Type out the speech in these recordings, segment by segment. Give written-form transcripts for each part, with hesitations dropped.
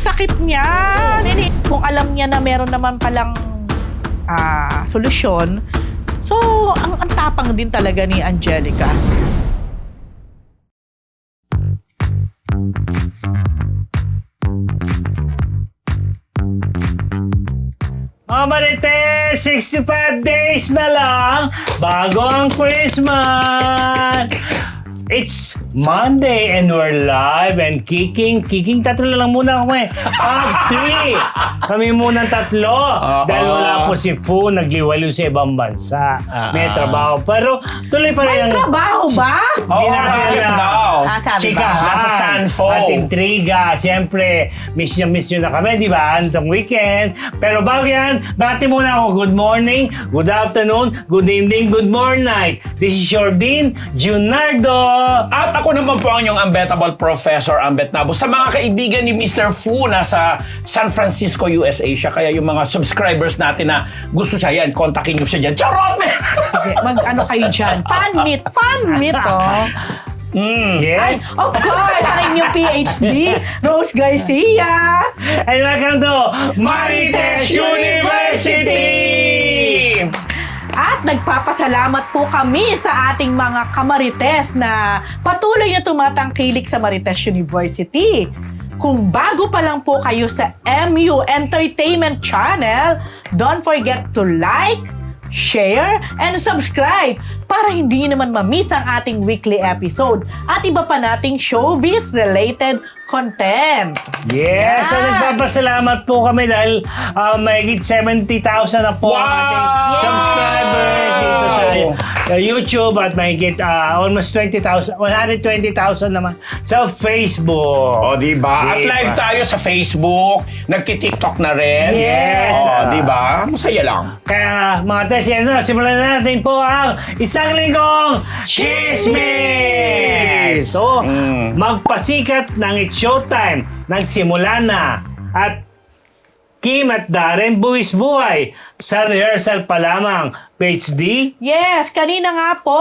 sakit niyan. Kung alam niya na meron naman palang solusyon, so ang tapang din talaga ni Angelica. Mga Marites, 65 days na lang bago ang Christmas! It's Monday and we're live and kicking. Tatlo lang muna ako eh. Three! Kami munang tatlo. Dahil wala po si Fu, nagliwaliw sa ibang bansa. May trabaho. Pero tuloy pa rin May trabaho ba? Hindi natin chikahan Nasa Sanfo. at intriga. Siyempre, miss nyo na kami, di ba? Antong weekend. Pero bago yan, bati muna ako. Good morning, good afternoon, good evening, good morning night. This is your Dean, Junardo. At ako naman po ang inyong unbettable Professor Ambet Nabo. Sa mga kaibigan ni Mr. Fu nasa San Francisco, USA siya. Kaya yung mga subscribers natin na gusto siya yan, kontakin nyo siya dyan. Charot! Mag-ano kayo dyan? Fan meet, oh. Yes. Ay, of course, ang inyong PhD, Rose Garcia. And welcome to Marites University! At nagpapasalamat po kami sa ating mga kamarites na patuloy na tumatangkilik sa Marites University. Kung bago pa lang po kayo sa MU Entertainment Channel, don't forget to like, share, and subscribe para hindi nyo naman mamiss ang ating weekly episode at iba pa nating showbiz-related content. Yes, so nagpapasalamat po kami dahil mahigit 70,000 na po ang ating subscribers dito sa YouTube at mahigit almost 120,000 naman sa Facebook. O, diba? At live tayo sa Facebook. Nagki-TikTok na rin. Yes. O, diba? Masaya lang. Kaya mga tesi, simulan na natin po ang isang linggong Chismis! So, magpasikat ng It's Showtime. Nagsimula na. At Kim at Darren buwis buhay sa rehearsal pa lamang. PhD? Yes, kanina nga po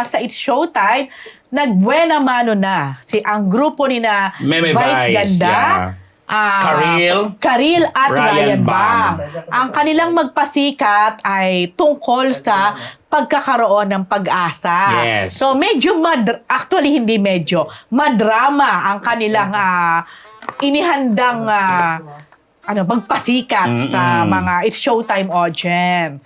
sa It's Showtime, nagbuena mano na ang grupo ni na Meme Vice, Ganda, Karil at Ryan Bam. Ang kanilang magpasikat ay tungkol sa pagkakaroon ng pag-asa. Yes. So medyo actually hindi medyo, madrama ang kanilang inihandang magpasikat sa mga It's Showtime audience.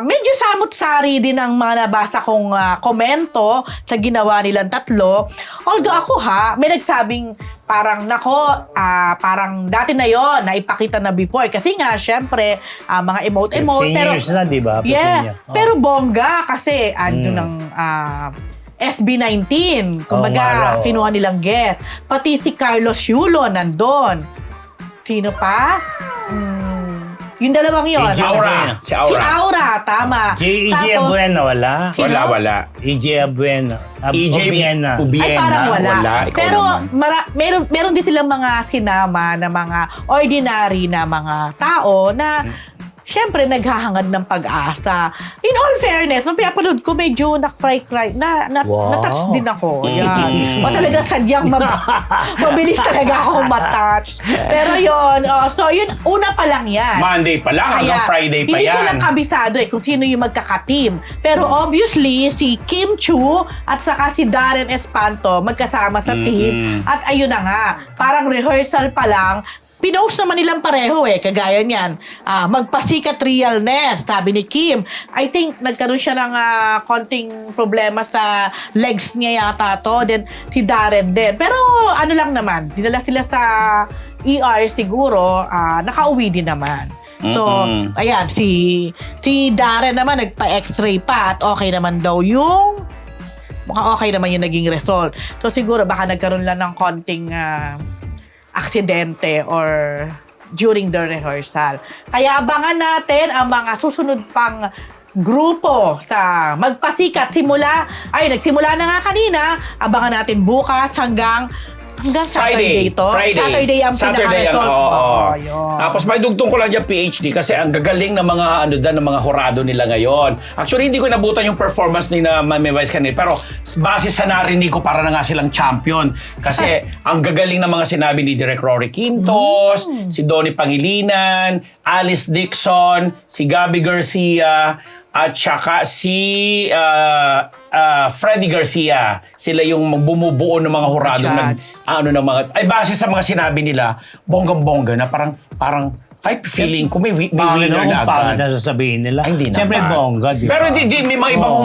Medyo samot-sari din ang mga nabasa kong komento sa ginawa nilang tatlo. Although ako may nagsabing parang parang dati na yon na ipakita na before. Kasi nga, syempre, mga emote-emote. 15 Pero, years na, di ba? 15 yeah, years. Oh. pero bongga kasi ng SB19. Kumbaga, kinuha nilang guest. Pati si Carlos Yulo nandun. Sino pa? Yung dalawang yun. Si Aura. Si Aura, tama. Si EJ Abuena, wala? Sino? Wala. EJ Abuena. Ubiena. Ay, parang wala. Ikaw Pero naman. meron din silang mga sinama na mga ordinary na mga tao na syempre naghahangad ng pag-asa. In all fairness, nung pinapanood ko, medyo na-cry. Na-touch din ako. Yan. O talaga sadyang mabilis talaga akong matouch. Pero yun, so yun, una pa lang yan. Monday pa lang, hanggang Friday pa Hindi ko yan. lang kabisado kung sino yung magkaka-team. Pero obviously, si Kim Chu at saka si Darren Espanto magkasama sa team. At ayun na nga, parang rehearsal pa lang, pinost naman nilang pareho kagaya niyan. Magpasikat realness, sabi ni Kim. I think nagkaroon siya ng konting problema sa legs niya yata to. Then si Darren din. Pero ano lang naman, dinala sila sa ER siguro, nakauwi din naman. So, ayan, si Darren naman nagpa-x-ray pa at okay naman daw yung mukhang okay naman yung naging result. So siguro baka nagkaroon lang ng konting aksidente or during the rehearsal. Kaya abangan natin ang mga susunod pang grupo sa magpasikat. Nagsimula na nga kanina. Abangan natin bukas hanggang Hanggang Saturday to? Saturday ang pinaka-result. Oo. Yun. Tapos may dugtong ko lang dyan PhD kasi ang gagaling ng mga ng mga horado nila ngayon. Actually, hindi ko nabutan yung performance ni na Mami Vice kanina. Pero base sa narinig ko, para na nga silang champion. Kasi ang gagaling ng mga sinabi ni Direk Rory Quintos, si Donnie Pangilinan, Alice Dixon, si Gabby Garcia, at saka si Freddy Garcia. Sila yung bumubuo ng mga hurado ng mga ay base sa mga sinabi nila, bonggang-bongga na parang ay feeling ko may winner na Paano agad. na sasabihin nila? Ay, hindi Siyempre naman. bongga, di ba? Pero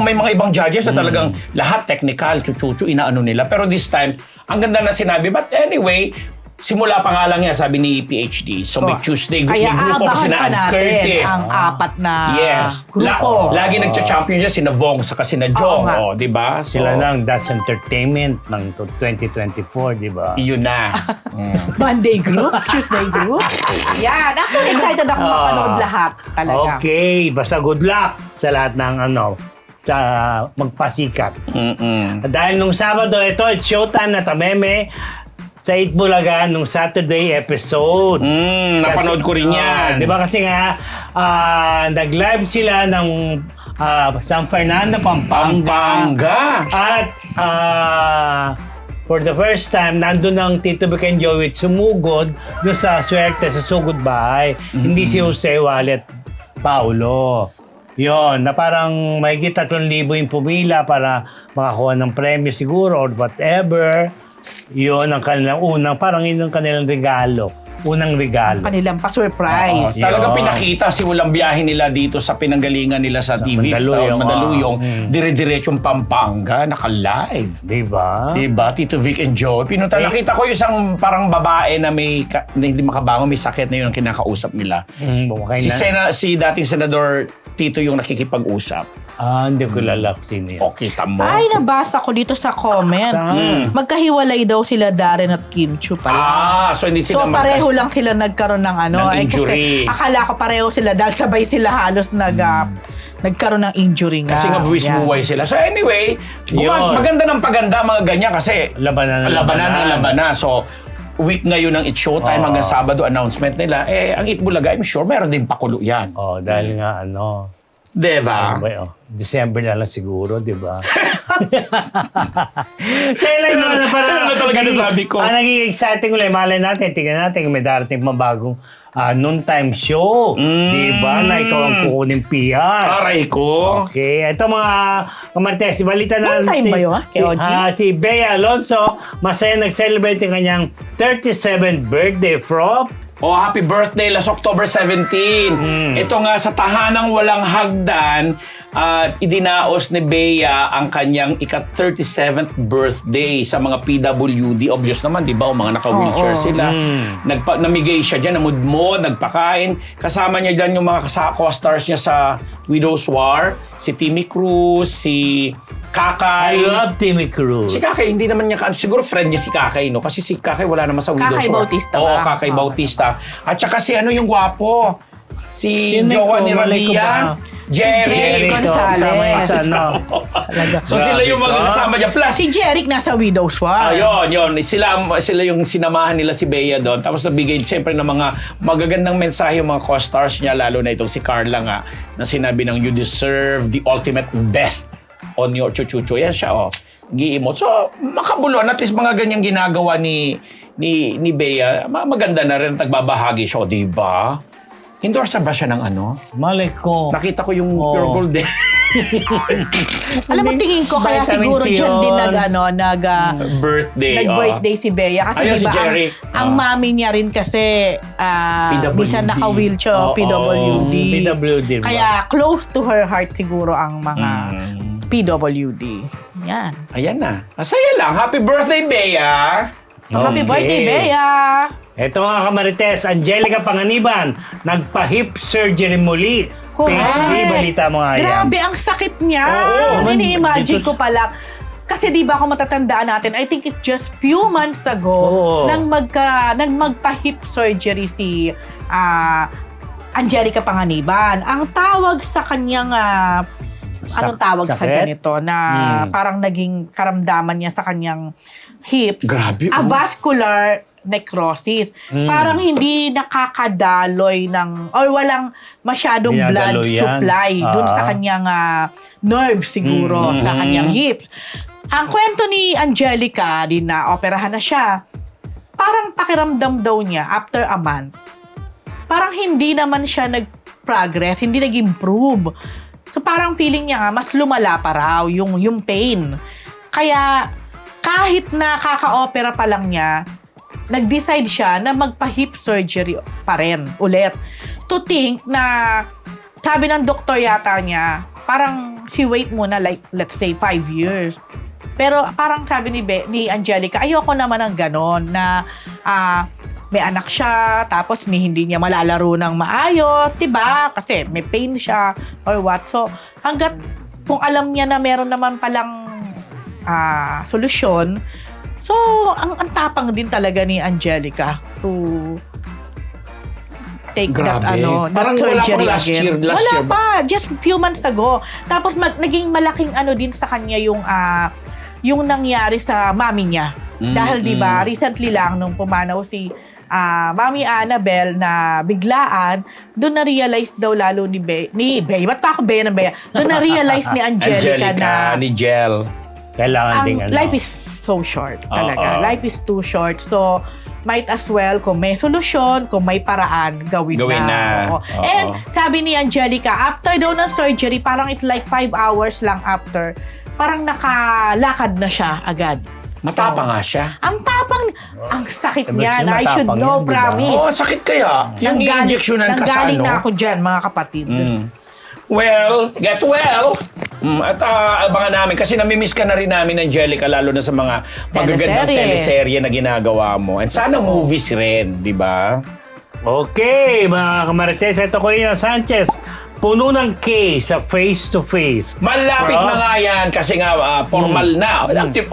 may mga ibang judges na talagang lahat technical, chuchuchu, inaano nila. Pero this time, ang ganda na sinabi. But anyway, simula pa nga lang yan, sabi ni PhD. So may Tuesday, may Kaya grupo aabangan sina pa Ann natin Curtis. ang apat na grupo. Lagi nagcha-champion siya, sina Vong, saka sina Jong. nga. Oh, di ba? Sila ng That's Entertainment ng 2024, di ba? Yun na. Monday group, Tuesday group. Yan. Actually, excited ako mapanood lahat. Talaga. Okay, basta good luck sa lahat ng sa magpasikat. Dahil nung Sabado, ito, it's showtime na Tameme sa 8 Bulaga nung Saturday episode. Napanood ko rin yan. Di ba kasi nga, nag-live sila ng San Fernando, Pampanga. Pampanga. At for the first time, nandun ang Tito Vic and Joey sumugod doon sa swerte sa sugod bahay. Hindi si Jose Wallet Paulo. Yon, na parang mahigit 3,000 yung pumila para makakuha ng premyo siguro or whatever. Yon ang kanilang parang yun ang kanilang regalo. Unang regalo. Kanilang pa-surprise. Talagang Yun. pinakita simulang biyahe nila dito sa pinanggalingan nila sa TV. Madaluyong. Dire-diretsong Pampanga, naka-live. Diba? Diba? Tito Vic and Joey. Nakita ko yung isang parang babae na na hindi makabangon, may sakit na yun ang kinakausap nila. Okay Si dating Senador Tito yung nakikipag-usap. Hindi ko lalak sino yun. O, kita mo. Ay, nabasa ko dito sa comment. Saan? Magkahiwalay daw sila Darren at Kim Chiu pala. So hindi So sila pareho lang sila nagkaroon ng Ng injury. Kasi akala ko pareho sila dahil sabay sila halos nagkaroon ng injury nga. Kasi nga buwis Yan. buway sila. So anyway, Yun. maganda ng paganda mga ganyan kasi Labanan. So week ngayon ng It's Showtime hanggang Sabado announcement nila. Ang Eat Bulaga, I'm sure meron din pakulo yan. Dahil nga Diba? December na lang siguro, di ba? Sa'yo lang naman na parang... Ano talaga nasabi ko? Ang naging exciting ulit, malay natin, tingnan natin kung may darating pa bagong noontime show. Di ba? Na ikaw ang kukunin PR. Aray ko. Okay, ito mga kamartes, balita na Noontime ba yun, kay OG? Si Bea Alonso, masaya nag-celebrate yung kanyang 37th birthday from Happy birthday last October 17. Ito nga sa tahanang walang hagdan, idinaos ni Bea ang kanyang ika-37th birthday sa mga PWD. Obvious naman, di ba? O mga naka-wheelchair sila. Namigay siya dyan, namudmod, nagpakain. Kasama niya dyan yung mga co-stars niya sa Widow's War. Si Timmy Cruz, si Kakay. I love Timmy Cruz. Si Kakay, hindi naman niya, siguro friend niya si Kakay, no? Kasi si Kakay wala naman sa Widow's Kakay War. Bautista Oo, ba? Kakay Bautista. At saka si yung gwapo. Si Sino jowa ko? ni Malay ko Rabia. ba? Jerry Gonzalez. So sila yung mga kasama niya. Plus, Si Jeric nasa Widow's War. yun. Sila yung sinamahan nila si Bea doon. Tapos nabigay siyempre ng mga magagandang mensahe yung mga co-stars niya, lalo na itong si Carla nga, na sinabi ng you deserve the ultimate best on your chuchucho. Yan siya, gi-emote. So, makabuluan. At least mga ganyang ginagawa ni Bea. Maganda na rin nagbabahagi siya, di ba? Endorser ba siya ng Malay ko. Nakita ko yung Pure Gold eh. Alam mo, tingin ko kaya Vitamin siguro C dyan din yun. Birthday. nag-birthday si Bea. Kasi Ayun, diba, si Jerry. ang mami niya rin kasi PWD. minsan naka-wheelchair, PWD. PWD ba? Kaya close to her heart siguro ang mga PWD. Yan. Ayan na. Masaya lang. Happy birthday, Bea! Happy birthday, Bea! Ito mga kamarites, Angelica Panganiban, nagpa-hip surgery muli. PhD, balita mo nga yan. Grabe, ang sakit niya. Oo. Ini-imagine Dito- ko pala. Kasi di ba kung matatandaan natin, I think it's just few months ago Oo. nang magpa-hip surgery si Angelica Panganiban. Ang tawag sa kanyang anong tawag sa sakit? ganito na parang naging karamdaman niya sa kanyang hips, Grabe, avascular necrosis. Parang hindi nakakadaloy or walang masyadong blood Dinadaloy yan. supply dun sa kanyang nerves siguro, sa kanyang hips. Ang kwento ni Angelica, din na operahan na siya, parang pakiramdam daw niya after a month, parang hindi naman siya nag-progress, hindi nag-improve. So parang feeling niya mas lumala pa raw yung pain. Kaya kahit na kaka-opera pa lang niya, nag-decide siya na magpa-hip surgery pa rin ulit. To think na, sabi ng doktor yata niya, parang si wait muna like, let's say, 5 years. Pero parang sabi ni Angelica, ayoko naman ng ganon na may anak siya, tapos hindi niya malalaro ng maayos, diba? Kasi may pain siya or what. So, hanggat kung alam niya na meron naman palang solusyon, so, ang tapang din talaga ni Angelica to take Grabe. that Parang wala surgery pang last again. year, Wala pa, just few months ago. Tapos naging malaking din sa kanya yung nangyari sa mami niya. Dahil 'di ba, recently lang nung pumanaw si Mami Annabel na biglaan, doon na-realize daw lalo ni Bea. Ba't pa ako Bea ng Bea? Doon na-realize ni Angelica na ni Jel. Kailangan ding life is so short talaga. Life is too short. So, might as well, kung may solusyon, kung may paraan, gawin na. Oo. And sabi ni Angelica, after daw ng surgery, parang it's like 5 hours lang after, parang nakalakad na siya agad. Matapang nga siya. Ang tapang, ang sakit niya. Siya I should matapang know, yan, di ba? promise. Oo, sakit kaya. Yung i-injectionan ka sa Nanggaling ano. na ako dyan, mga kapatid. Well, get well. At abangan namin kasi namimiss ka na rin namin, Angelica, lalo na sa mga magagandang teleserye na ginagawa mo. And sana movies rin, di ba? Okay, mga kamarites, ito Corina Sanchez. Puno ng K sa face-to-face. Malapit Bro. na nga yan kasi nga formal na.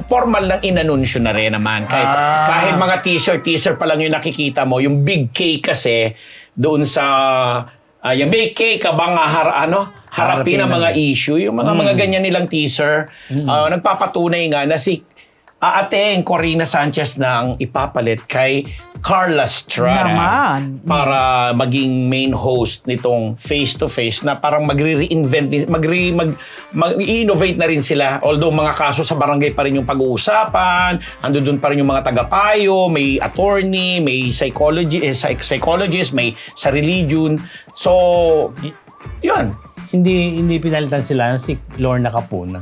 Formal lang inanunsyo na rin naman. Kahit mga teaser pa lang yung nakikita mo. Yung big K kasi doon sa yung big K ka bang harapin ang mga issue. Yung mga ganyan nilang teaser. Nagpapatunay nga na si Aateng Corina Sanchez na ang ipapalit kay Carla Estrada Naman. para maging main host nitong face-to-face na parang magre-reinvent, mag-innovate na rin sila. Although mga kaso sa barangay pa rin yung pag-uusapan, andun pa rin yung mga tagapayo, may attorney, may psychologist, may sa religion. So, yun. Hindi pinalitan sila si Lorna Capuna.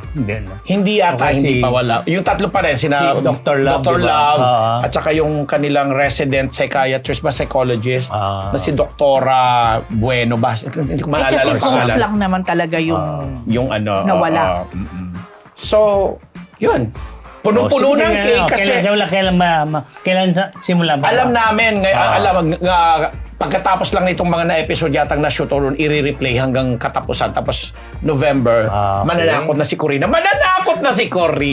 Hindi yata, Okay, hindi pa wala. Yung tatlo pa rin, si Dr. Love, Dr. diba? Love, at saka yung kanilang resident psychiatrist ba, psychologist, na si Doktora Bueno ba? Hindi ko maalala Kasi ang host pangalan. lang naman talaga yung nawala. So, yun. Punong-puno ng cake kasi Kailan simula ba? alam namin, pagkatapos lang nitong mga na-episode yatang na-shoot or i-replay hanggang katapusan. Tapos November, Okay. mananakot na si Corina.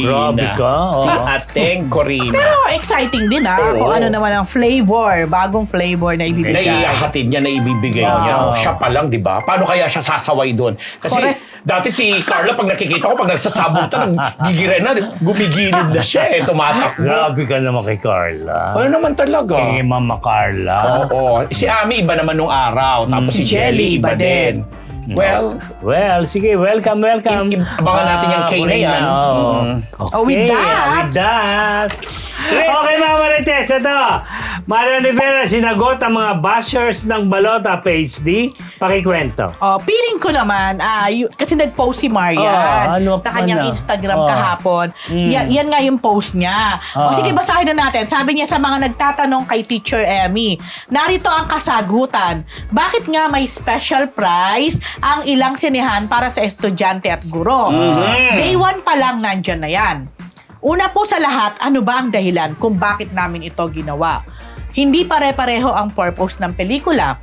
Grabe ka. Si Ateng Corina. Pero exciting din kung ano naman ang flavor, bagong flavor na ibibigay. Naiihatid niya, na ibibigay niya. Siya pa lang, di ba? Paano kaya siya sasaway doon? Kasi dati si Carla, pag nakikita ko, pag nagsasabutan, gigiren na, gumigilid na siya tumatakbo. Grabe ka naman kay Carla. Ano naman talaga? Kay Mama Carla. Oo. Si Ami, iba naman nung araw. Tapos si Jelly, iba din. Well, Sige, welcome. Abangan natin yung K na yan. With that. With that. Okay, mga Marites, ito. Marian Rivera, sinagot ang mga bashers ng Balota PhD. Pakikwento. Feeling ko naman, kasi nag-post si Marian ano sa kanyang na? Instagram kahapon. Yan nga yung post niya. Sige, basahin na natin. Sabi niya sa mga nagtatanong kay Teacher Emmy, narito ang kasagutan. Bakit nga may special prize ang ilang sinehan para sa estudyante at guro? Day 1 pa lang nandyan na yan. Una po sa lahat, ano ba ang dahilan kung bakit namin ito ginawa? Hindi pare-pareho ang purpose ng pelikula.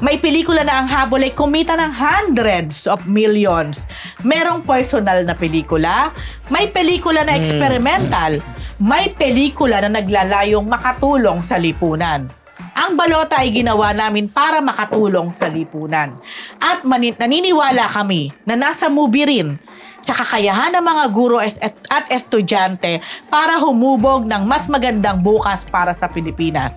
May pelikula na ang habol ay kumita ng hundreds of millions. Merong personal na pelikula, may pelikula na experimental, may pelikula na naglalayong makatulong sa lipunan. Ang Balota ay ginawa namin para makatulong sa lipunan. At naniniwala kami na nasa movie rin sa kakayahan ng mga guro at estudyante para humubog ng mas magandang bukas para sa Pilipinas.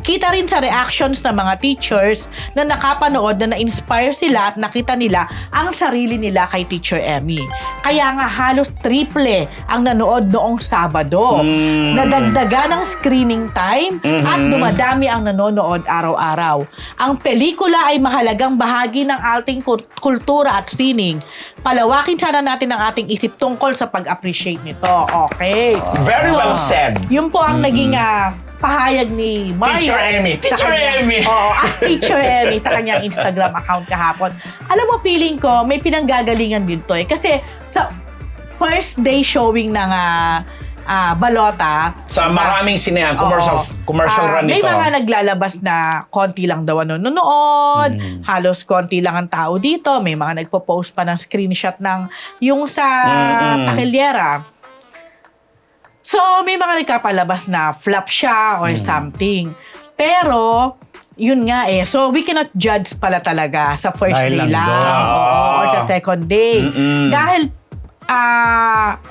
Kita rin sa reactions ng mga teachers na nakapanood na na-inspire sila at nakita nila ang sarili nila kay Teacher Emmy. Kaya nga halos triple ang nanood noong Sabado. Nadagdagan ng screening time at dumadami ang nanonood araw-araw. Ang pelikula ay mahalagang bahagi ng ating kultura at sining. Palawakin sana natin ang ating isip tungkol sa pag-appreciate nito. Okay. Very well said. Yun po ang naging pahayag ni Mario. Teacher Emmy. sa Teacher kanyang- Emmy. Oo, as Teacher Emmy sa kanyang Instagram account kahapon. Alam mo, feeling ko, may pinanggagalingan din to eh. Kasi sa first day showing ng Balota, Sa maraming sinehan, commercial run may nito. mga naglalabas na konti lang daw nanonood, halos konti lang ang tao dito, may mga nagpo-post pa ng screenshot ng yung sa Taquillera. So, may mga nagkapalabas na flop siya or something. Pero, yun nga eh. So, we cannot judge pala talaga sa first Dahil day lang lang. doon. Oo, or sa second day. Dahil,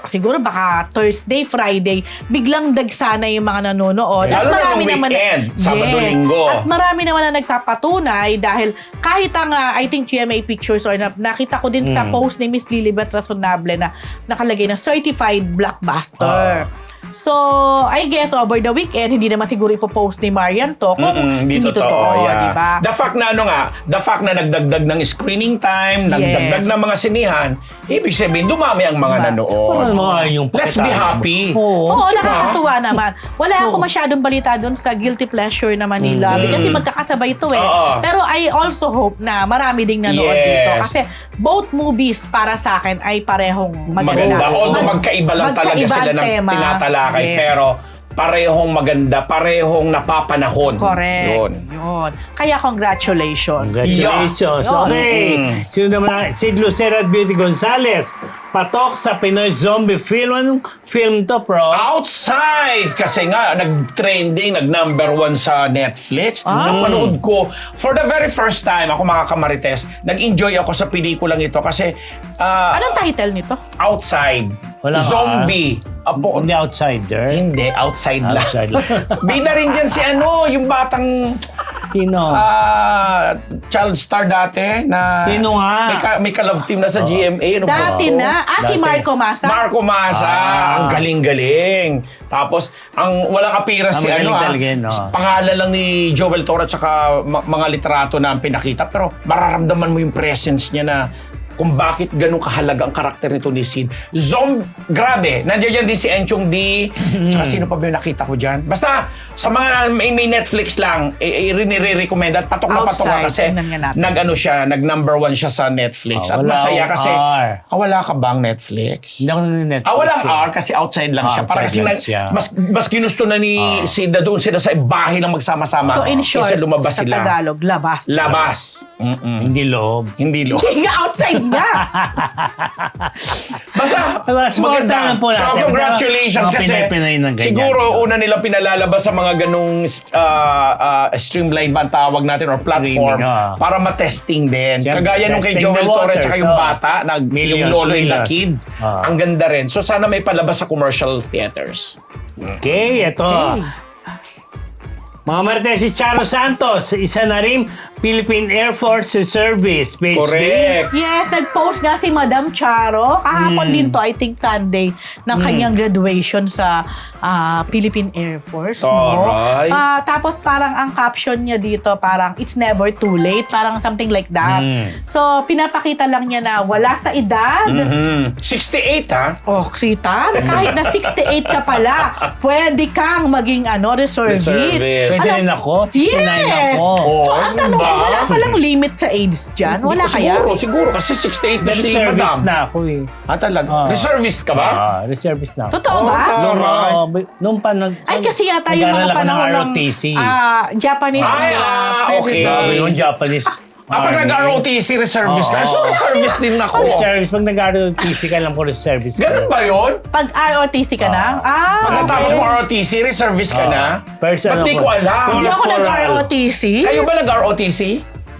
siguro baka Thursday, Friday, biglang dagsana yung mga nanonood. Lalo na nung weekend, Sabado, Linggo. At marami naman na nagpapatunay dahil kahit ang, I think GMA Pictures or nakita ko din sa post ni Miss Lilibet Razonable na nakalagay na certified blockbuster. So, I guess over the weekend, hindi naman siguro ipopost ni Marian to kung Hindi totoo, yeah. diba? The fact na nagdagdag ng screening time, nagdagdag ng mga sinihan, ibig sabihin, dumami ang mga nanood. Let's be happy. Oo, nakakatuwa naman. Wala ako masyadong balita doon sa Guilty Pleasure na Manila kasi magkakasabay ito eh. Oo. Pero I also hope na marami ding nanood Yes. dito kasi both movies para sa akin ay parehong maganda. Although magkaiba lang talaga magkaiba sila ang ng tema. tinatalakay, Yes. pero parehong maganda, parehong napapanahon. Correct. Yun. Kaya congratulations. Congratulations. Yeah. Okay. Sino naman? Si Lucero at Beauty Gonzalez. Patok sa Pinoy zombie film. Anong film to, bro? Outside! Kasi nga, nag-trending, nag-number 1 sa Netflix. Napanood ko, for the very first time, ako mga kamarites, nag-enjoy ako sa pelikulang ito kasi Anong title nito? outside, Wala ka. zombie. Apo, Hindi outsider. hindi, outside lang. Outside lang. Bida rin dyan si yung batang Sino? child star dati na Sino nga? may ka-love team na sa GMA. Ano ba? Dati na. Si Dati. Marco Masa. Marco Masa, ang galing-galing. Tapos, ang walang appearance si magaling talaga yun, no? pangalan lang ni Joel Torre at saka mga literato na ang pinakita. Pero mararamdaman mo yung presence niya na kung bakit ganun kahalaga ang karakter nito ni Sid. Grabe. Nandiyan din si Enchong D. Tsaka sino pa ba yung nakita ko dyan? Basta, sa mga may Netflix lang, rinire-recommend at patok na patok Outside, kasi tingnan nga natin. nag-number 1 siya sa Netflix. At Wala masaya akong kasi, R. wala ka bang Netflix? Hindi ako Netflix. Walang R kasi outside lang siya. Para kasi Outside lang siya. mas ginusto na ni Sid na doon sila sa bahay lang magsama-sama. So in short, Kaysa lumabas sa sila. Tagalog, labas. Labas. Hindi loob. Hindi lo. Hindi nga outside nga. Basta, Supportahan po So, natin. congratulations Mga kasi Pinay-Pinay ng ganyan. siguro una nilang pinalalabas sa mga ganong streamline ba ang tawag natin or platform Streaming, para matesting din. Siyempre, Kagaya nung kay testing Joel the Torre waters, tsaka yung oh. bata, yung Millions, Lolo and the millions. Kids. Ang ganda rin. So sana may palabas sa commercial theaters. Okay, ito. Mga Marites, si Charo Santos, isa na rin Philippine Air Force Reservist. PhD. Correct. Yes, nag-post nga si Madam Charo. Kahapon din to, I think Sunday, ng kanyang graduation sa Philippine Air Force. Alright. Tapos parang ang caption niya dito, parang it's never too late. Parang something like that. So, pinapakita lang niya na wala sa edad. 68 ha? Oh, sita, kahit na 68 ka pala, pwede kang maging reservist. Reservist. Pwede rin ako. 69 Yes! ako. So, ang tanong ko, wala palang limit sa age dyan? Wala kaya? Siguro. Kasi 68 na si Reservist Madam. na ako eh. Talaga? Reservist ka ba? Reservist na ako. Totoo ba? Nung Ay, kasi yata yung mga panahon ng ROTC. Japanese. Ay, okay. Grabe yung Japanese. Pag nag-ROTC, reservist na. So, reservist din ako. Reservist. Pag nag-ROTC ka lang po reservist ka. Ganun ba yun? Pag ROTC ka na? Pagkatapos mo ROTC, reservist ka na? Person Ba't di ako. ko alam? Hindi ako Corporal. nag-ROTC. Kayo ba nag-ROTC?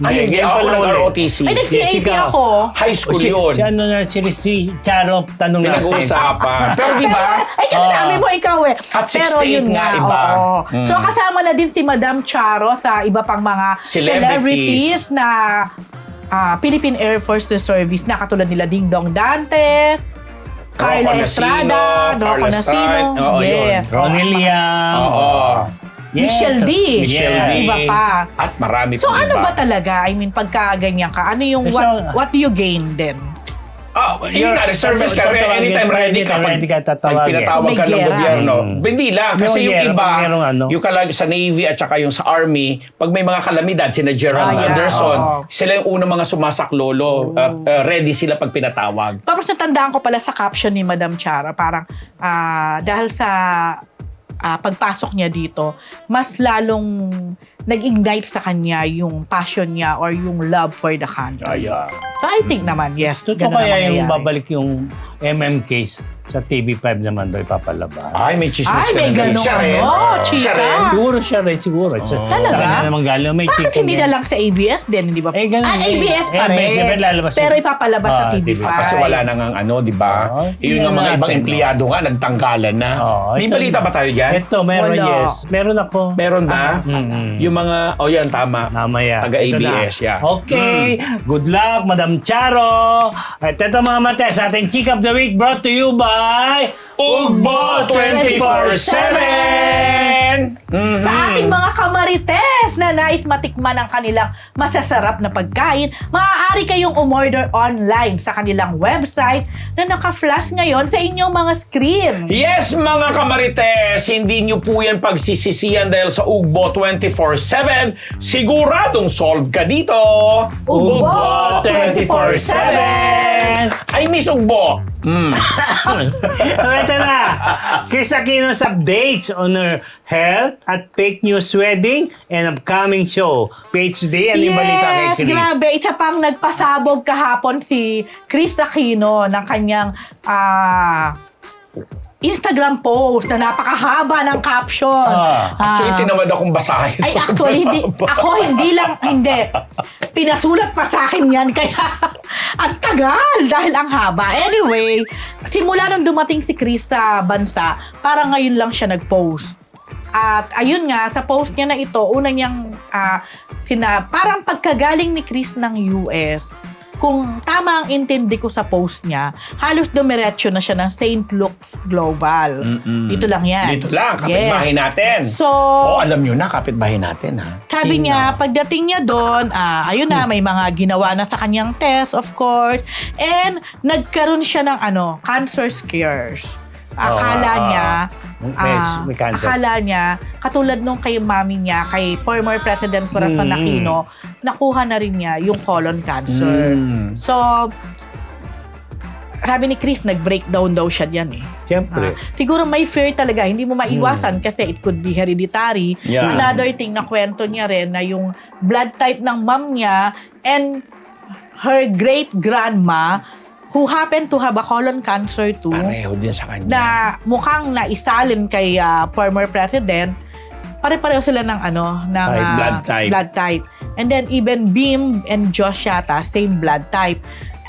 Ay, Yan ako pala uli. nag-ROTC. Ay, nag-CAC Jessica. ako. High school Si yun. ano na, si Charo, tanong natin. Pinag-uusapan. Pero di ba? Ay, kasi sabi mo ikaw eh. At Pero 68 yun nga, iba. Oo. Mm. So, kasama na din si Madam Charo sa iba pang mga Celebrities. na Philippine Air Force Reservists na katulad nila Ding Dong Dante, Carla Rocco Estrada, Nasino, Rocco Carla Nasino. Estrada. Oo, Yes. Ronnie Liam. Oo. Yes. Michelle D. Michelle D. Iba pa. At marami So, pa ano iba. ba talaga? I mean, pagka ganyan ka, ano yung So, what do you gain then? Yun nga, service ka rin. Anytime ready ka. Ready ka, tatawagin. Pag pinatawag ka May ng gera. gobyerno. Hindi lang. Kasi Yung yung gera, iba, pag merong ano. yung sa Navy at saka yung sa Army, pag may mga kalamidad, sina Gerald yeah. Anderson, Oo. sila yung unang mga sumasaklolo. At ready sila pag pinatawag. Tapos natandaan ko pala sa caption ni Madam Chara, parang dahil sa pagpasok niya dito, mas lalong nag-ignite sa kanya yung passion niya or yung love for the country. So I think naman, yes. Totoo ganun kaya ang yung mangyayari. babalik yung MM case sa TV5 naman daw ipapalabas. Ay, may chismis Ay, ka may na ganun. ganun Siya rin. ano, Siya chika. rin. Siguro siya rin, siguro. Talaga? Sa kanya naman galing. May Bakit chika hindi niya. na lang sa ABS din, hindi ba? Eh, ganun eh. ABS pa ABS, rin. siyempre lalabas Pero yun. ipapalabas sa TV5. Kasi wala na nga di ba? Oo, Yun tingnan ang mga natin, ibang no? empleyado nga, nagtanggalan na. Oo, May ito- balita ba tayo dyan? Ito, meron, Wala. yes. Meron ako. Meron ba? Yung mga, yan, tama. Mamaya. Taga Ito ABS, na. yeah. Okay. Good luck, Madam Charo. At ito mga mate, sa ating Chick of the Week brought to you by Ugbo 24/7! Sa ating mga kamarites na nais matikman ang kanilang masasarap na pagkain, maaari kayong umorder online sa kanilang website na naka-flash ngayon sa inyong mga screen. Yes, mga kamarites, hindi nyo po yan pagsisisiyan dahil sa Ugbo 24/7, siguradong solve ka dito. Ugbo 24/7. Ay, Miss Ugbo. Ito na. Chris Aquino's updates on her health at fake news wedding and upcoming show. PhD, ano yung balita kay Yes, Chris? grabe. Isa pang nagpasabog kahapon si Chris Aquino ng kanyang Instagram post na napakahaba ng caption. Actually, tinamad akong basahin. Ay, actually, hindi. Pinasulat pa sa akin yan, kaya ang tagal dahil ang haba. Anyway, simula nung dumating si Chris sa bansa, parang ngayon lang siya nag-post. At ayun nga, sa post niya na ito, una niyang parang pagkagaling ni Chris ng US, kung tama ang intindi ko sa post niya, halos dumiretso na siya ng St. Luke's Global. Dito lang yan. Dito lang, kapitbahay natin. So, alam nyo na, kapitbahay natin, ha? sabi niya, pagdating niya doon, ayun na, may mga ginawa na sa kanyang test, of course, and nagkaroon siya ng cancer scares. Akala niya, may cancer. akala niya, katulad nung kay mami niya, kay former President Corazon Aquino, nakuha na rin niya yung colon cancer. So, sabi ni Chris, nag-breakdown daw siya diyan eh. Siyempre. Siguro may fear talaga, hindi mo maiwasan kasi it could be hereditary. Yeah. Another thing na kwento niya rin na yung blood type ng mom niya and her great-grandma who happened to have a colon cancer too, Pareho din sa kanya. na mukhang naisalin kay former president, pare-pareho sila ng Blood type. And then even Bim and Josh yata, same blood type.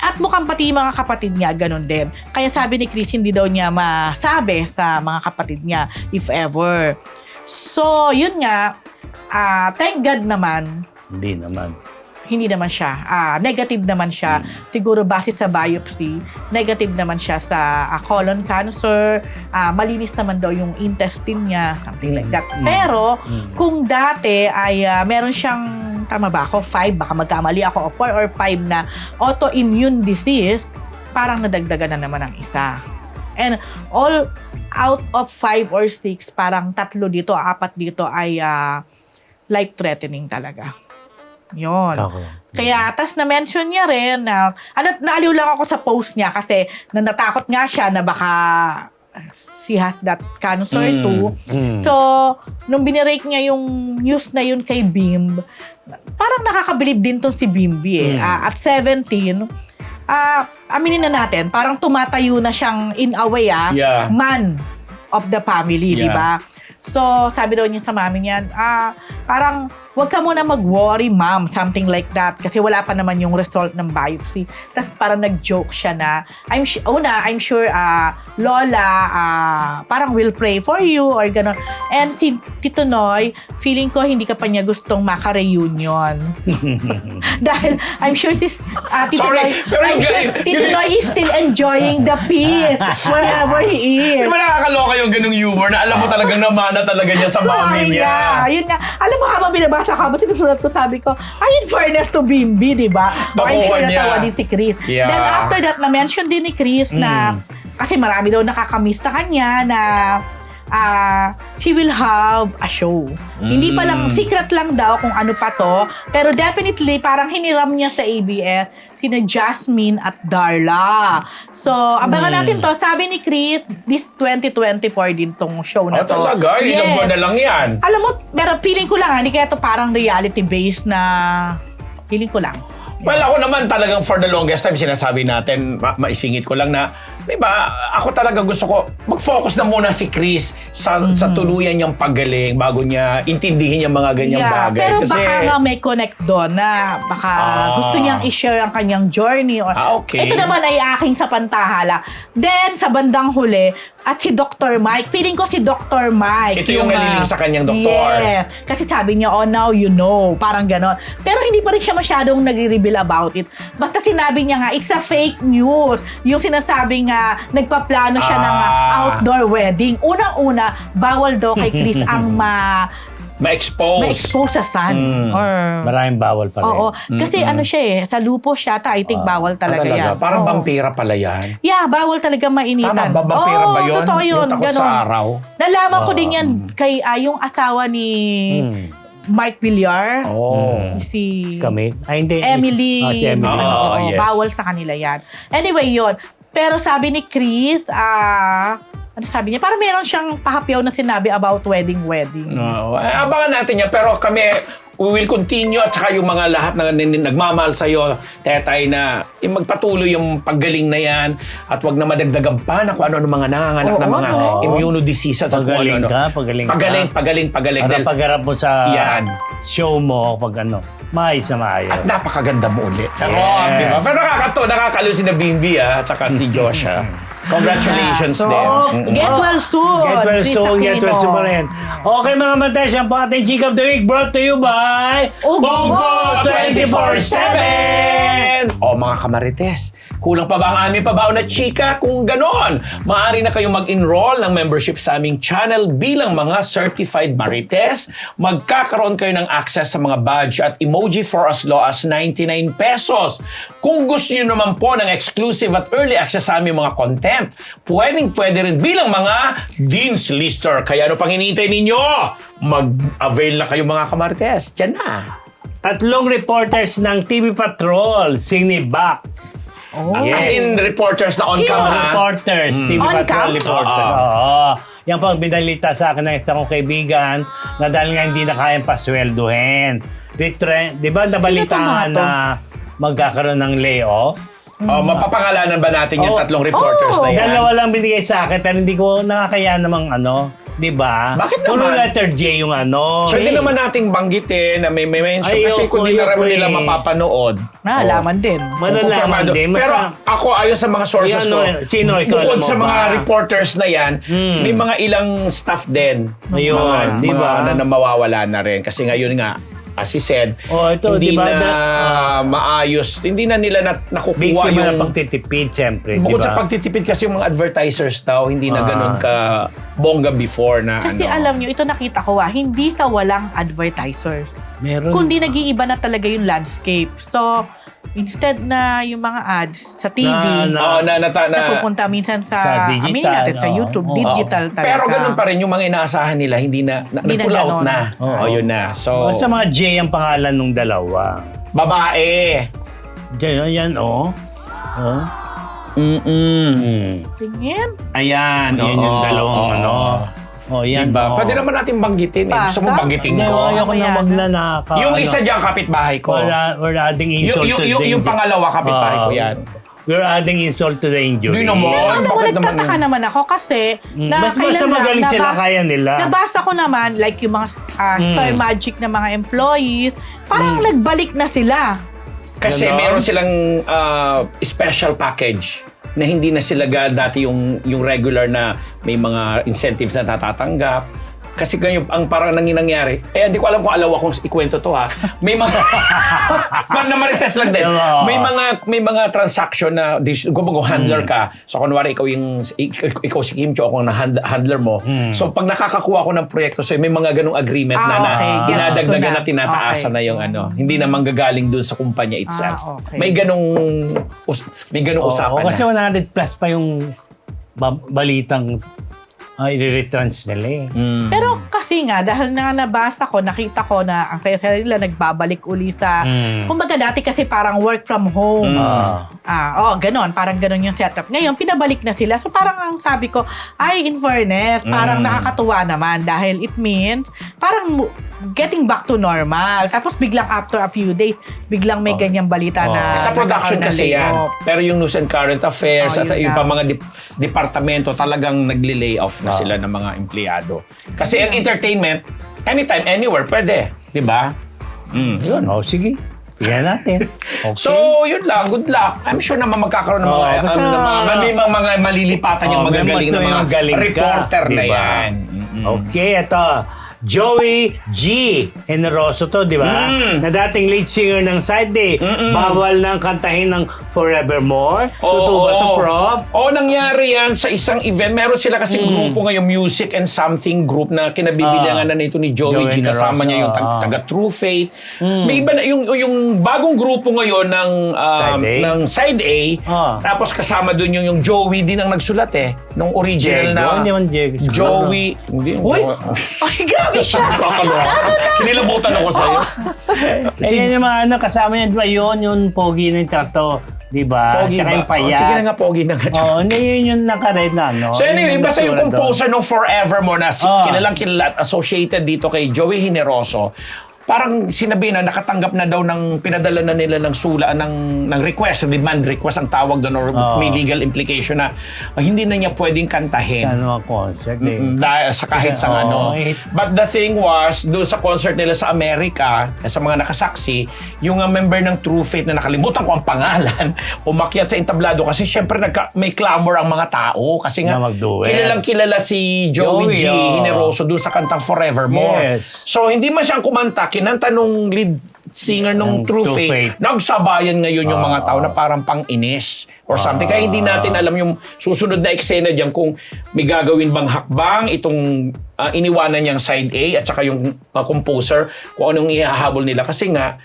At mukhang pati yung mga kapatid niya, ganun din. Kaya sabi ni Chris, hindi daw niya masabi sa mga kapatid niya, if ever. So, yun nga, thank God naman, hindi naman siya. Negative naman siya. Siguro base sa biopsy, negative naman siya sa colon cancer. Malinis naman daw yung intestine niya, something like that. Pero, kung dati ay meron siyang, tama ba ako, 5, baka magkamali ako, 4 or 5 na autoimmune disease, parang nadagdagan na naman ang isa. And all out of 5 or 6, parang 3 dito, 4 dito ay life-threatening talaga. Yun. Kaya, tas na-mention niya rin na, naaliw lang ako sa post niya kasi natakot nga siya na baka she has that cancer too. So, nung binirake niya yung news na yun kay Bimb, parang nakakabilib din tong si Bimbi eh. At 17, aminin na natin, parang tumatayo na siyang in a way, man of the family, di ba? So, sabi daw niya sa mami niya, parang wag ka muna mag-worry, ma'am, something like that. Kasi wala pa naman yung result ng biopsy. Tapos parang nag-joke siya na, I'm sure, Lola, parang will pray for you or gano'n. And si Tito Noy, feeling ko hindi ka pa niya gustong maka-reunion. Dahil I'm sure Tito Sorry, Noy, pero Tito Noy is still enjoying the peace wherever he is. Di ba nakakaloka yung ganung humor na alam mo talagang namana talaga niya sa mami niya? Yun nga. Alam mo, habang binabasa ka, sinusulat ko, sabi ko, in fairness to Bimbi, di ba? I'm sure niya. natawa din si Chris. Yeah. Then after that, na-mention din ni Chris na, kasi marami daw nakakamiss na kanya na she will have a show. Hindi pa lang, secret lang daw kung ano pa to. Pero definitely, parang hiniram niya sa ABS sina Jasmine at Darla. So, abangan natin to. Sabi ni Chris, this 2024 din tong show na to. Talaga? Ilang buwan na lang yan. Alam mo, pero feeling ko lang, hindi kaya to parang reality-based na feeling ko lang. Well, ako naman talagang for the longest time sinasabi natin, maisingit ko lang na, di ba, ako talaga gusto ko, mag-focus na muna si Chris sa tuluyan niyang paggaling bago niya intindihin yung mga ganyang bagay. Pero kasi, baka nga may connect doon na baka gusto niyang i-share ang kanyang journey. Or, okay. Ito naman ay aking sapantahala. Then, sa bandang huli, at si Dr. Mike, feeling ko si Dr. Mike. Ito yung naliling sa kanyang doktor. Yes. Kasi sabi niya, oh, now you know. Parang ganon. Pero hindi pa rin siya masyadong nag-reveal about it. Basta sinabi niya nga, it's a fake news. Yung sinasabi nga, nagpaplano siya ng outdoor wedding. Unang-una, bawal daw kay Chris ang ma-expose sa sun. Or, Maraming bawal pala. oo. Kasi ano siya eh, sa lupo siya, I think bawal talaga yan. Parang Oo. vampira pala yan. Yeah, bawal talaga mainitan. Tama ba? Vampira ba yun? Totoo yun. Yung takot Ganon. sa araw? Nalaman ko din yan kay yung asawa ni Mark Villar. Oh. Si Kami? Ay, hindi. Emily. Si Emily. Oo, Oo, yes. bawal sa kanila yan. Anyway, yun. Pero sabi ni Chris, ano sabi niya? Parang meron siyang pahapyaw na sinabi about wedding. No. Abangan natin yan. Pero kami, we will continue at saka yung mga lahat na nagmamahal sa'yo, Tetay, na magpatuloy yung paggaling na yan at wag na madagdagan pa na kung ano mga nanganganak na mga immunodiseases at kung Pagaling ano. ka, pagaling ka. Pagaling. Para Dahil- pagharap mo sa Yan. show mo, pag ano, maayos na maayos. At napakaganda mo ulit. Charot, Yeah. di ba? Pero nakakalo si na Bimbi, at saka si Joshua. Congratulations So, din. get well soon. Get well Chris soon, get well Aquino. soon pa rin. Okay mga mantes, ang ating Chick of the Week brought to you by Ugbo 24/7! O mga kamarites, kulang pa ba ang aming pabaon na chika? Kung ganon, maaari na kayong mag-enroll ng membership sa aming channel bilang mga certified marites. Magkakaroon kayo ng access sa mga badge at emoji for as low as 99 pesos. Kung gusto nyo naman po ng exclusive at early access sa aming mga content, pwede rin bilang mga Dean's Lister. Kaya ano pang hinihintay ninyo? Mag-avail na kayo mga kamarites. Diyan na. tatlong reporters ng TV Patrol, Sinibak. As in reporters na on-cam ha? Reporters, TV On-cam? Patrol reporters. Oo. Yan po ang binalita sa akin ng isa kong kaibigan na dahil nga hindi na kayang pasweldohin. Di ba nabalitaan Sino to? na magkakaroon ng layoff? Mapapangalanan ba natin yung tatlong reporters na yan? Dalawa lang binigay sa akin pero hindi ko nakakaya namang di ba? Bakit Puro naman? letter J yung Pwede naman nating banggitin na may mention kasi kung di na ayoko rin nila eh. mapapanood. Alaman din. Malalaman Kumpirmado. din. Pero ako, ayon sa mga sources ko, Sino? Ikaw bukod alam mo sa mga ba? reporters na yan, may mga ilang staff din. Ayun, di ba? Mga na mawawala na rin. Kasi ngayon nga, as he said, Ito, hindi di ba, na maayos, hindi na nila nakukuha Biktima yung... na pagtitipid, siyempre, di Bukod ba? sa pagtitipid kasi yung mga advertisers daw, hindi na ganun ka bongga before na Kasi alam nyo, ito nakita ko hindi sa walang advertisers. Meron. Kundi nag-iiba na talaga yung landscape. So, instead na yung mga ads sa TV, napupunta minsan sa digital, aminin natin, sa oo. YouTube, Oo. digital talaga. Pero ganun pa rin, yung mga inaasahan nila, hindi na nag-pull out ganun. na. Oo. Yun na. So, Sa mga J ang pangalan ng dalawa. babae. Yan, Tingin. Ayan. Yan yung dalawang yan. Diba? Pwede naman natin banggitin eh. Gusto mo Basta. banggitin Hindi, ko? ayoko na magnanakaw. Yung isa dyan, kapitbahay ko. Wala ding insult. Yung pangalawa, kapitbahay ko yan. we're adding insult to the injury. Hindi naman. Pero alam mo, Bakit naman nagtataka yun? naman ako kasi Mas magaling sila, kaya nila. Nabasa ko naman, like yung mga Star Magic na mga employees, parang nagbalik na sila. Kasi Ganon? meron silang special package na hindi na sila dati yung regular na may mga incentives na natatanggap. Kasi ganyan ang parang nangyari. Hindi ko alam kung alaw akong ikwento to ha. May mga na marites lang din. May mga transaction na kung handler ka. So kunwari ikaw si Kim Cho, ako na handler mo. So pag nakakakuha ko ng proyekto so may mga ganung agreement okay. dinadagdagan Yes, na tinataasan okay. na yung hindi na manggagaling dun sa kumpanya itself. Okay. May ganung usapan Kasi na. 100 plus pa yung balitang i-retrans nila eh. Pero kasi nga, dahil nga nabasa ko, nakita ko na ang saya nila nagbabalik uli sa... Kumbaga dati kasi parang work from home. Ganon. Parang ganon yung setup. Ngayon, pinabalik na sila. So parang ang sabi ko, in fairness, parang nakakatuwa naman dahil it means parang getting back to normal. Tapos biglang after a few days, biglang may ganyang balita na... Sa production nagkakaroon ng kasi yan. layoff. Pero yung news and current affairs at Yun yung lang. pa mga departamento talagang nagli-lay off na sila ng mga empleyado. Kasi ang entertainment, anytime, anywhere, pwede. Di ba? Yun. Sige. Tingnan natin. Okay. So, yun lang. Good luck. I'm sure naman magkakaroon ng mga, basta- may mga malilipatan yung magagaling na mga reporter na yan. Okay, ito. Joey G. Generoso to, di ba? Na dating lead singer ng Side A. Bawal nang kantahin ng Forevermore. Totoo ba to, Prof? Nangyari yan sa isang event. Meron sila kasi grupo ngayon, Music and Something Group na kinabibilangan na nito ni Joey G. Joey Kasama Generoso, niya yung taga True Faith. May iba na, yung bagong grupo ngayon ng Side A. Tapos kasama dun yung Joey din ang nagsulat nung original Diego, na hindi man Diego. Joey. Hindi. Ay, grabe siya! Kakaloka. Kinilabutan ako sa'yo. Yan yung mga kasama niya, di ba? Yung pogi ng trato. Di ba? Pogi Tsaka ba? yung payat. Sige na nga, pogi na nga. Hindi yun yung naka-red na, no? So anyway, Yung basta yung natura doon. composer ng Forevermore na kilalang kilala at associated dito kay Joey Generoso, parang sinabi na nakatanggap na daw pinadala na nila ng ng request, demand request ang tawag doon or may legal implication na hindi na niya pwedeng kantahin. Ano ang concert eh. Dahil sa kahit Kasi, sa But the thing was, doon sa concert nila sa Amerika, sa mga nakasaksi, yung member ng True Faith na nakalimutan ko ang pangalan, umakyat sa entablado kasi syempre may clamor ang mga tao kasi nga Na mag-duet. kilalang kilala si Joey G. Generoso doon sa kantang Forevermore. Yes. So hindi man siyang kumanta, kinanta nung lead singer nung True Faith, nagsabayan ngayon yung mga tao na parang pang-inis or something. Kaya hindi natin alam yung susunod na eksena diyan kung may gagawin bang hakbang itong iniwanan niyang side A at saka yung composer kung anong ihahabol nila. Kasi nga,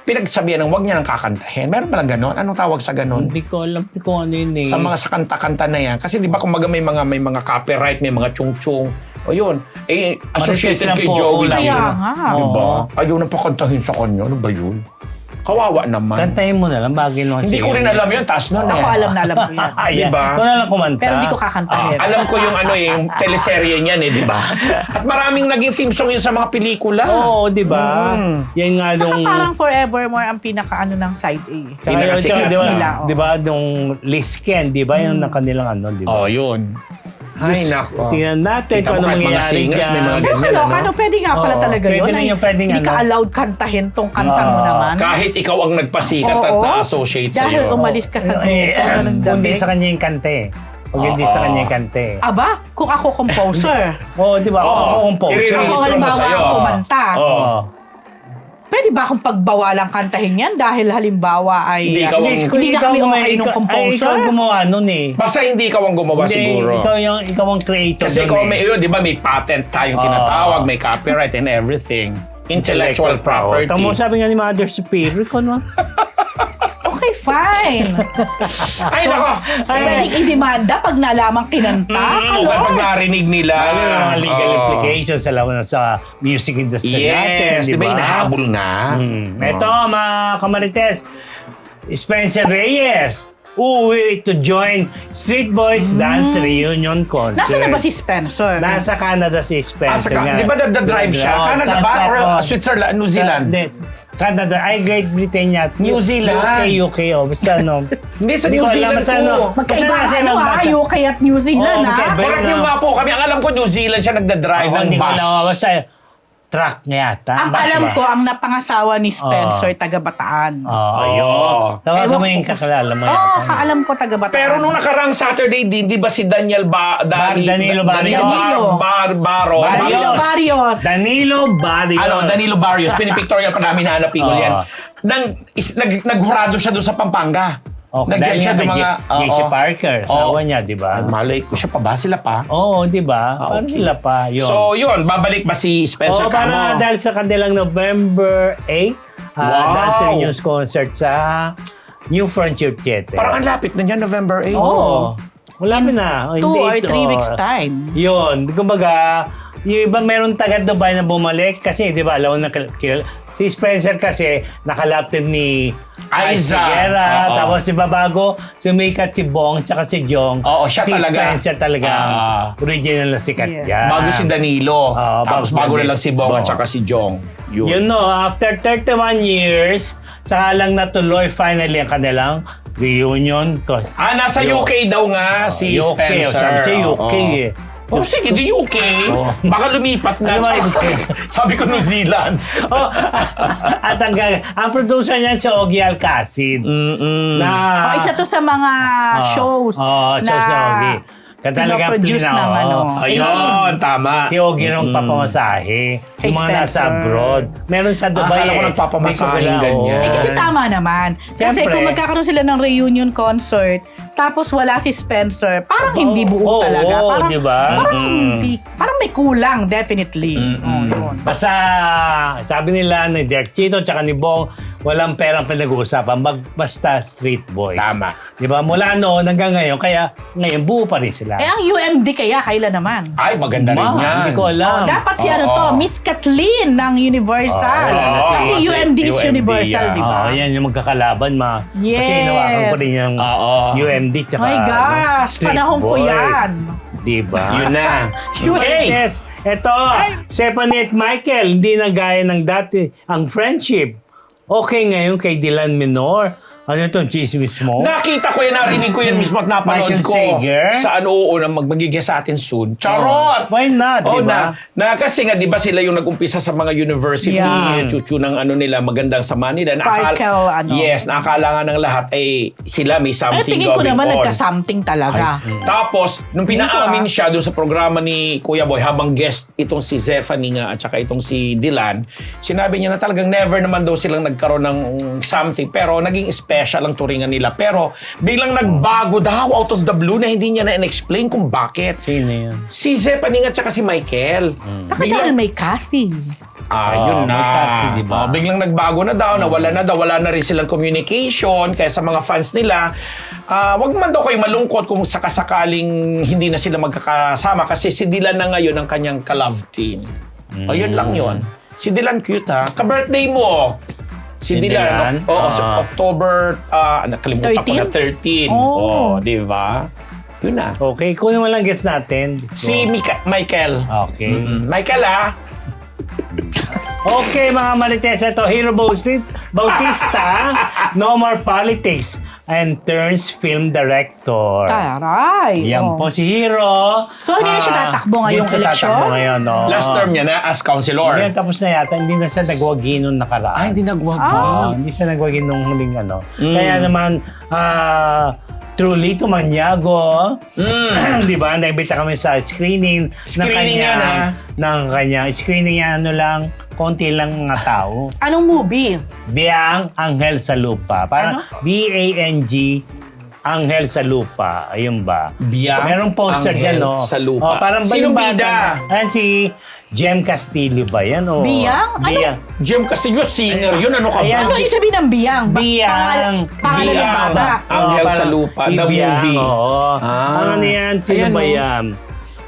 pinagsabihan ng wag niya nang kakantahin. Meron ba lang ganon? Anong tawag sa ganon? Hindi ko alam kung ano yun eh. Sa mga sa kanta-kanta na yan. Kasi di ba kumbaga may mga copyright, may mga chung-chung. O yun. Associated Marites kay lang po, Joey wala G. Kaya nga. Diba? Ayaw na pakantahin sa kanya. Ano ba yun? Kawawa naman. Kantahin mo na lang, bagay naman Hindi ko rin alam yun. Taas nun Ako alam na alam ko yan. Diba? Kung na lang kumanta. Pero hindi ko kakantahin. Alam ko yung yung teleserye niyan di ba? At maraming naging theme song yun sa mga pelikula. Oo, di ba? Yan nga Saka nung... parang Forevermore ang pinaka-ano ng side A. Pinakasikat di ba, nila, di ba, nung Lisken, di ba, yung kanilang ano, di ba? Oh, yun. Ay, nako. Tingnan natin Kita kung mo ano kahit mga mangyayari singers, may mga dyan. Pero ganyan, kaloka, pwede nga pala Oo, talaga pwede yun. na Ay, yung pwedeng hindi ka ano. allowed kantahin tong kanta mo naman. Kahit ikaw ang nagpasikat at Oo. associate Dahil sa'yo. umalis ka sa grupo, ganun Kung hindi dating. sa kanya yung kante. Pag hindi sa kanya yung kante. Aba, kung ako composer, Oo, di ba? Ako composer. I-re-register ako mo halimbawa sa'yo. ang kumanta, Oo. pwede ba akong pagbawalang kantahin yan dahil halimbawa ay Hindi ikaw ang- hindi na kami okay nung composer? Ikaw gumawa nun eh. Basta hindi ikaw ang gumawa Hindi, siguro. ikaw ang creator Kasi dun ikaw eh. may, di ba may patent tayong tinatawag, may copyright and everything. Intellectual property. Tamo sabi nga ni Mother Superior, ikaw no? Okay, fine. Ay, nako. Pwedeng idemanda pag nalamang kinanta. Okay, pag narinig nila. Ano yung mga legal Oo. implications sa music industry natin, Yes, di ba hinahabol na? Ito, mga kamarites, Spencer Reyes, uuwi to join Street Boys Dance Reunion Concert. Nasaan na ba si Spencer? Nasa Canada si Spencer nga. Di ba the drive siya? Canada ba? Or Switzerland, New Zealand? Hindi. Canada, ay Great Britain yata. New Zealand. UK, oh. Basta ano. Hindi, sa Hindi New ko alam, Zealand basta po. ano. Magkaiba Basta ano UK at New Zealand Oo, magkaiba. Correct yung nga po kami. Ang alam ko, New Zealand siya nagdadrive ng Hindi ko bus. alam, basta truck niya yata. Ang Bus alam ba? ko, ang napangasawa ni Spencer, taga Bataan. Ayun. Tawagan Ewan mo ko yung kung- kakilala mo Oo, yata. kaalam ko taga Bataan. Pero nung nakarang Saturday, di ba si Danilo Danilo Barrios. Barrios. Danilo Barrios. Danilo Barrios. Pinipictorial pa namin hanapin ko yan. Naghurado siya doon sa Pampanga. Dahil siya nga ng kay mga... JC Parker, asawa niya, di ba? Malay ko siya pa ba? Sila pa? Oo, di ba? Parang okay. sila pa. Yun. So, yun. Babalik ba si Spencer Oo, para Camo? dahil sa kanilang November 8, Wow. Dance Reunions concert sa New Frontier Theater. Parang ang lapit na niya, November 8. Oo. Wala na. 2 or 3 weeks time. Yun. Kumbaga, yung iba meron taga Dubai na bumalik kasi, di ba, alam mo na si Spencer kasi nakalaptid ni Aiza. Sierra, Oo. tapos si Babago, sumikat si Bong, tsaka si Jong. Oo, siya si talaga. Spencer talaga original na sikat Yeah. yan. Bago si Danilo. Oo, Tapos bago na lang si Bong at Bong. saka si Jong. Yun no, after 31 years, saka lang natuloy finally ang kanilang reunion. Nasa UK daw nga si UK, Spencer. sabi sa UK Oo. eh. Oh, sige, di UK. Baka lumipat na. Ano ba UK? Sabi ko New Zealand. Oh, at ang producer niyan si Ogie Alcacid. Na, Isa to sa mga shows shows sa Ogie. Talagang pinoproduce ng ano. Ayun, tama. Si Ogie nung papamasahe. Kay Yung mga nasa Spencer. abroad. Meron sa Dubai Akala ko nagpapamasahe May ganyan. Eh, kasi tama naman. Kasi Siyempre. kung magkakaroon sila ng reunion concert, tapos wala si Spencer, parang hindi buo Oo, talaga. Parang, diba? parang may kulang, definitely. Yun. Basta, sabi nila ni Derek Chito tsaka ni Bong, walang perang pinag-uusapan. Basta street boys. Tama. Di ba? Mula noon hanggang ngayon, kaya ngayon buo pa rin sila. Eh, ang UMD kaya, kailan naman? Ay, maganda rin yan. Hindi ko alam. Dapat si ano to, Miss Kathleen ng Universal. Kasi UMD is UMD, Universal, yeah. di ba? Yan yung magkakalaban, Yes. Kasi hinawakan ko rin yung UMD tsaka My gosh, Street panahon ko Boys. yan. Di ba? Yun na. Okay. Yes. Ito, Stephanie at Michael, hindi na gaya ng dati ang friendship. Okay ngayon kay Dylan Minor. Ano itong chismis mo? Nakita ko yan, narinig ko yan mismo at napanood Michael ko. Sager? Sa oo na magiging sa atin soon. Charot! Why not, Oh, di ba? na kasi nga, di ba sila yung nag-umpisa sa mga university, Yeah. yung chuchu ng ano nila, magandang sama nila. Sparkle, ano. Yes, nakakala nga ng lahat, sila may Eh, something tingin ko going naman on. nagka-something talaga. Tapos, nung pinaamin siya doon sa programa ni Kuya Boy, habang guest itong si Zephanie nga at saka itong si Dylan, sinabi niya na talagang never naman daw silang nagkaroon ng something, pero naging special ang turingan nila. Pero biglang nagbago daw out of the blue na hindi niya na-explain kung bakit. Sino yan? Si Zephanie at saka si Michael. Bakit dahil may casting? Yun na. may kasi, di ba? Biglang nagbago na daw, nawala na rin silang communication, kaya sa mga fans nila, wag man daw kayo malungkot kung sakasakaling hindi na sila magkakasama kasi si Dylan na ngayon ang kanyang ka-love team. Ayun lang yun. Si Dylan cute ha. Ka-birthday mo. Si Dylan. Dylan? Oo, sa October, nakalimutan ko na 13. Oh. Di ba? Yun na. Okay, kunin mo lang guess natin. Si Michael. Okay. Michael Okay, mga Marites, ito, Hero Bautista, No More Politics, and turns film director. Taray. Yan po si Hero. So, hindi na siya tatakbo ngayong Hindi siya eleksyon? tatakbo ngayon, no? Last term niya na as councilor. Hindi, tapos na yata, hindi na siya nagwagi nung nakaraan. Hindi nagwag. Hindi siya nagwagi nung huling ano. Kaya naman, through Lito Maniago, di ba, naibita kami sa screening Screening ng kanya. Screening niya, ano lang, konti lang mga tao. Anong movie? Biang Anghel sa Lupa. Parang B-A-N-G Anghel sa Lupa. Ayun ba? Biang Merong poster Anghel dyan, no? sa Lupa. Parang ba Sinong yung bata? bida? Ayan si Jem Castillo ba yan? O, Biang? Ano? Biang. Jim Castillo, singer yun. Ano ka ba? Ayan. Ano yung sabihin ng Biyang? Biang. Pangalan ng Biang. bata. Anghel sa parang Lupa, the Biang, movie. Oo. Ano yan? Sino Ayan, ba oh. yan?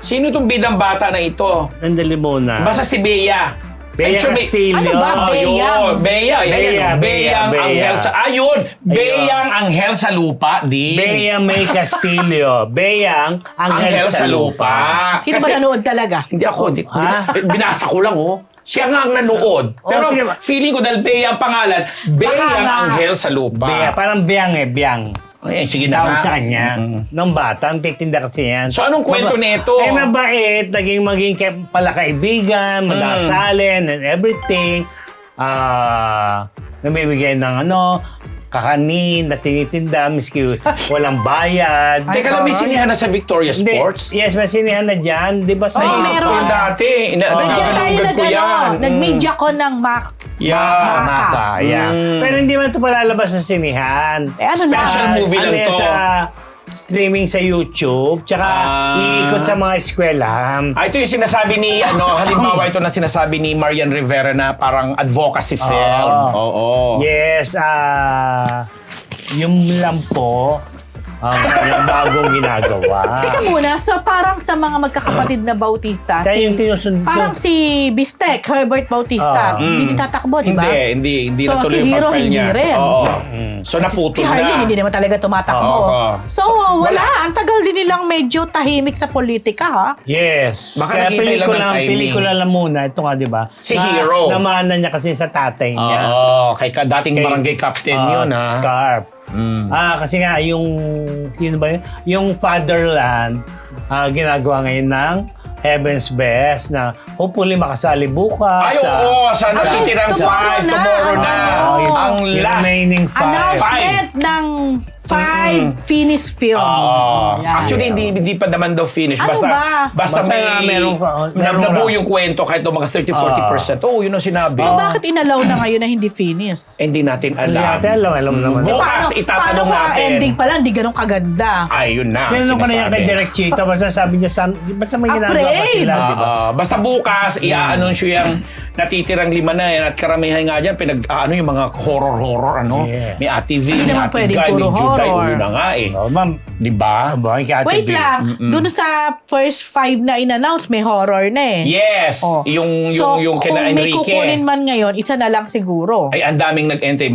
Sino itong bidang bata na ito? Nandali muna. Basta si Bea. Bea I'm sure may- Castillo. Ano ba? Oh, Beyang. yun. Bea. Yan. Beyang Bea. Anghel sa... Ayun. Beyang Anghel sa Lupa. Di. Bea May Castillo. Beyang Anghel sa Lupa. Sino ba nanood talaga? Hindi ako. Binasa ko lang, oh. Siya nga ang nanood. Pero sige. feeling ko dahil Bea ang pangalan, Bea Baka ang nga. anghel sa lupa. Bea, parang biyang biyang. Ay, sige na Tawag nga. sa kanya. Nung bata, ang titinda kasi yan. So, anong kwento nito? Ay, mabait. Maging pala kaibigan, mag-aasalin, and everything. Namibigay ng kakanin na tinitinda, miski walang bayad. Teka lang, may sinihan na sa Victoria Hindi. Sports? Yes, may sinihan na dyan. Di ba sa Oo, iyo? meron. Yung dati, Nandiyan tayo nagagalugad ko yan. nag-media ko ng Mac. Yeah. Maka, yeah. Pero hindi man ito palalabas sa sinihan. Ano Special na? movie lang yan to. Sa streaming sa YouTube, tsaka iikot sa mga eskwelahan. Ito yung sinasabi ni, halimbawa ito na sinasabi ni Marian Rivera na parang advocacy film. Oo. Yes, yung lang po, ang bagong ginagawa. Teka muna, so parang sa mga magkakapatid na Bautista, Kaya yung tinusunod parang si Bistek, Herbert Bautista, hindi tatakbo, di ba? Hindi So, natuloy si yung Hero profile hindi niya. rin. Oo. So naputol Si Harleen, na. hindi naman talaga tumatakbo. Oo. So, wala. Ang tagal din nilang medyo tahimik sa politika, ha? Yes. Baka Kaya nakita lang ng timing. pelikula lang muna. Ito nga, di ba? Si Hero. Namana niya kasi sa tatay niya. Oo, dating barangay captain yun, ha? Scarp. Kasi nga, yun ba yun? Yung Fatherland, ginagawa ngayon ng Heaven's Best na hopefully makasali bukas. Ay, oo, sa natitirang tomorrow 5, na. tomorrow na. Ang Yung last. remaining 5. Announcement ng 5 finished film. Yan. Actually, hindi pa naman daw finish. Ano Basta, ba? basta Basta may meron nabuo yung kwento kahit daw mga 30-40%. Oo, yun ang sinabi. So, bakit inalaw na ngayon na hindi finish? Hindi natin Alam alam. naman. Bukas, paano itatanong kung ang natin. ending pala, hindi ganun kaganda? Ayun na, Tinanong ko na yan kay sinasabi. Direk Chito, basta sabi niya, basta may ginagawa pa Afraid. sila, di ba? Basta bukas, i-anunsyo yung natitirang 5 na yan at karamihan nga dyan, yung mga horror, Yeah. May Ate V, Hindi may naman Ate pwedeng Guy, puro may Juday, horror. yun na nga eh. Oh, ma'am, Di ba? Wait lang, dun sa first 5 na in-announce, may horror na eh. Yes! Oh. Yung kung kina may Enrique. kukunin man ngayon, isa na lang siguro. Ay, ang daming nag-enter.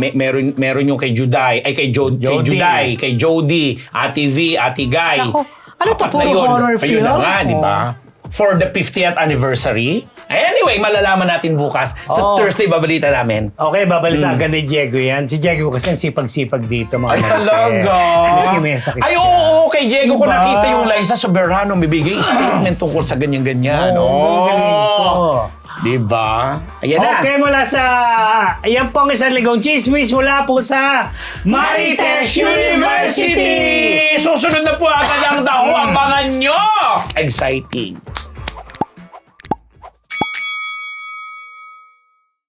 Meron yung kay Juday, ay kay Jody. Juday, kay Jody, Ate V, Ate Guy. Nako, ano to, Apat na puro yun. horror Ayun film? na nga, di ba? Oh. For the 50th anniversary. Anyway, malalaman natin bukas. Sa Oh. Thursday, babalita namin. Okay, babalita agad ni Diego yan. Si Diego kasi ang sipag-sipag dito. Mga Ay, kapatid. talaga. Maski may sakit Ay, siya. oo, kay Diego ko Diba? nakita yung Liza Soberano bibigay statement tungkol sa ganyan-ganyan. Oo, galing ko. Diba? Ayan na. Okay, mula sa... Ayan po ang isang ligong chismis mula po sa Marites University! Susunod na po agad ang daho. Abangan nyo! Exciting.